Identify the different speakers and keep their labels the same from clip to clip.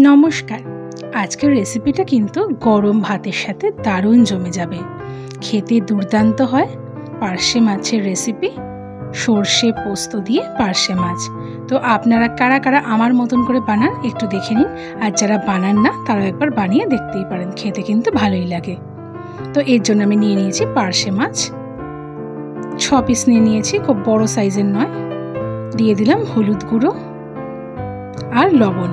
Speaker 1: নমস্কার। আজকের রেসিপিটা কিন্তু গরম ভাতের সাথে দারুণ জমে যাবে। খেতে দুর্দান্ত হয়। পার্শে মাছের রেসিপি, সর্ষে পোস্ত দিয়ে পার্শে মাছ। তো আপনারা কারা কারা আমার মতন করে বানান একটু দেখে নিন, আর যারা বানান না তারাও একবার বানিয়ে দেখতেই পারেন, খেতে কিন্তু ভালোই লাগে। তো এর জন্য আমি নিয়ে নিয়েছি পার্শে মাছ, 6 পিস নিয়ে নিয়েছি, খুব বড় সাইজের নয়। দিয়ে দিলাম হলুদ গুঁড়ো আর লবণ।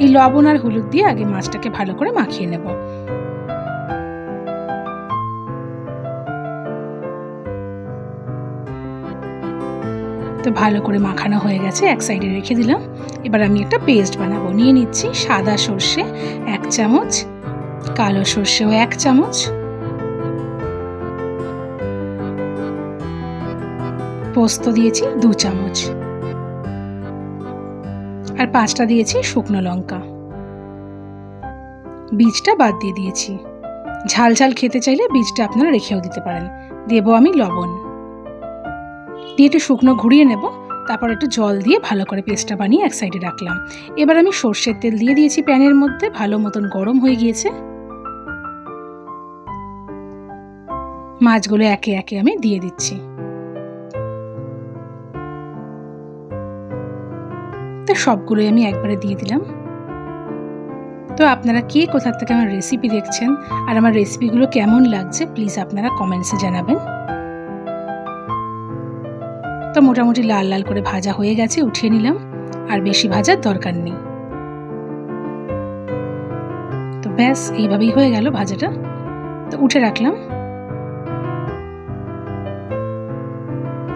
Speaker 1: এই লবণ আর হলুদ দিয়ে আগে মাছটাকে ভালো করে মাখিয়ে নেব। তো ভালো করে মাখানো হয়ে গেছে, এক সাইডে রেখে দিলাম। এবার আমি একটা পেস্ট বানাবো। নিয়ে নিচ্ছি সাদা সর্ষে 1 চামচ, কালো সর্ষেও 1 চামচ, পোস্ত দিয়েছি 2 চামচ, আর 5টা দিয়েছি শুকনো লঙ্কা। বীজটা বাদ দিয়ে দিয়েছি। ঝাল ঝাল খেতে চাইলে বীজটা আপনারা রেখেও দিতে পারেন। দেবো আমি লবণ দিয়ে একটু শুকনো ঘুরিয়ে নেব, তারপর একটু জল দিয়ে ভালো করে পেস্টটা বানিয়ে এক সাইডে রাখলাম। এবার আমি সর্ষের তেল দিয়ে দিয়েছি প্যানের মধ্যে, ভালো মতন গরম হয়ে গিয়েছে। মাছগুলো একে একে আমি দিয়ে দিচ্ছি। তো সবগুলোই আমি একবারে দিয়ে দিলাম। তো আপনারা কে কোথা থেকে আমার রেসিপি দেখছেন আর আমার রেসিপিগুলো কেমন লাগছে প্লিজ আপনারা কমেন্টসে জানাবেন। তো মোটামুটি লাল লাল করে ভাজা হয়ে গেছে, উঠিয়ে নিলাম। আর বেশি ভাজার দরকার নেই। তো ব্যাস এইভাবেই হয়ে গেল ভাজাটা। তো উঠে রাখলাম।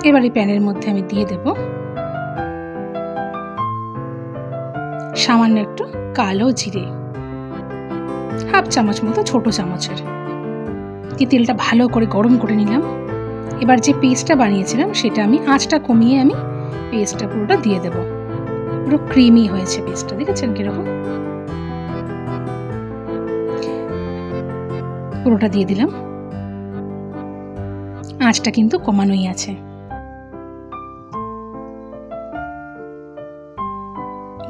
Speaker 1: এবার এই প্যানের মধ্যে আমি দিয়ে দেব সামান্য একটু কালো জিরে, 1/2 চামচ মতো, ছোট চামচের। দিয়ে তেলটা ভালো করে গরম করে নিলাম। এবার যে পেস্টটা বানিয়েছিলাম সেটা আমি আঁচটা কমিয়ে আমি পেস্টটা পুরোটা দিয়ে দেব। পুরো ক্রিমি হয়েছে পেস্টটা, দেখেছেন কিরকম? পুরোটা দিয়ে দিলাম। আঁচটা কিন্তু কমানোই আছে।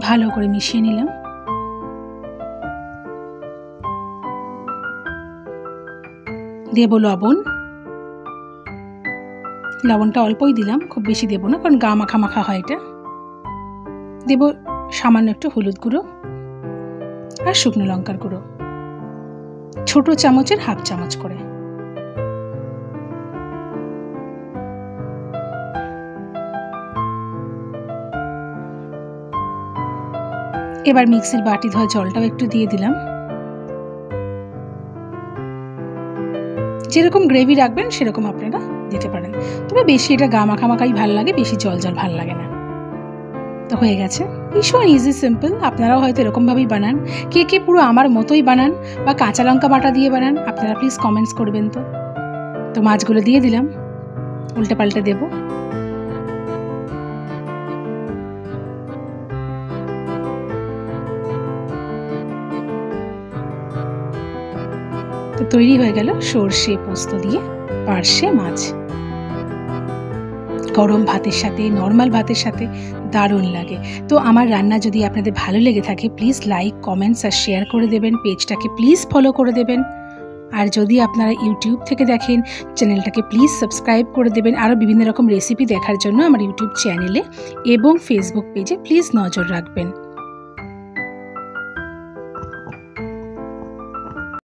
Speaker 1: ভালো করে মিশিয়ে নিলাম। দেব লবণ। লবণটা অল্পই দিলাম, খুব বেশি দেব না, কারণ গা মাখা মাখা হয় এটা। দেব সামান্য একটু হলুদ গুঁড়ো আর শুকনো লঙ্কার গুঁড়ো, ছোট চামচের 1/2 চামচ করে। এবার মিক্সির বাটি ধোয়া জলটাও একটু দিয়ে দিলাম। যেরকম গ্রেভি রাখবেন সেরকম আপনারা দিতে পারেন, তবে বেশি এটা গা মাখা মাখাই ভালো লাগে, বেশি জল জল ভালো লাগে না। তো হয়ে গেছে, ভীষণ ইজি সিম্পল। আপনারাও হয়তো এরকমভাবেই বানান। কে কে পুরো আমার মতোই বানান বা কাঁচা লঙ্কা বাটা দিয়ে বানান আপনারা প্লিজ কমেন্টস করবেন। তো মাছগুলো দিয়ে দিলাম, উল্টে পাল্টে দেব। তো তৈরি হয়ে গেল সর্ষে পোস্ত দিয়ে পার্শে মাছ। গরম ভাতের সাথে, নর্মাল ভাতের সাথে দারুণ লাগে। তো আমার রান্না যদি আপনাদের ভালো লেগে থাকে প্লিজ লাইক, কমেন্টস আর শেয়ার করে দেবেন। পেজটাকে প্লিজ ফলো করে দেবেন। আর যদি আপনারা ইউটিউব থেকে দেখেন চ্যানেলটাকে প্লিজ সাবস্ক্রাইব করে দেবেন। আরও বিভিন্ন রকম রেসিপি দেখার জন্য আমার ইউটিউব চ্যানেলে এবং ফেসবুক পেজে প্লিজ নজর রাখবেন।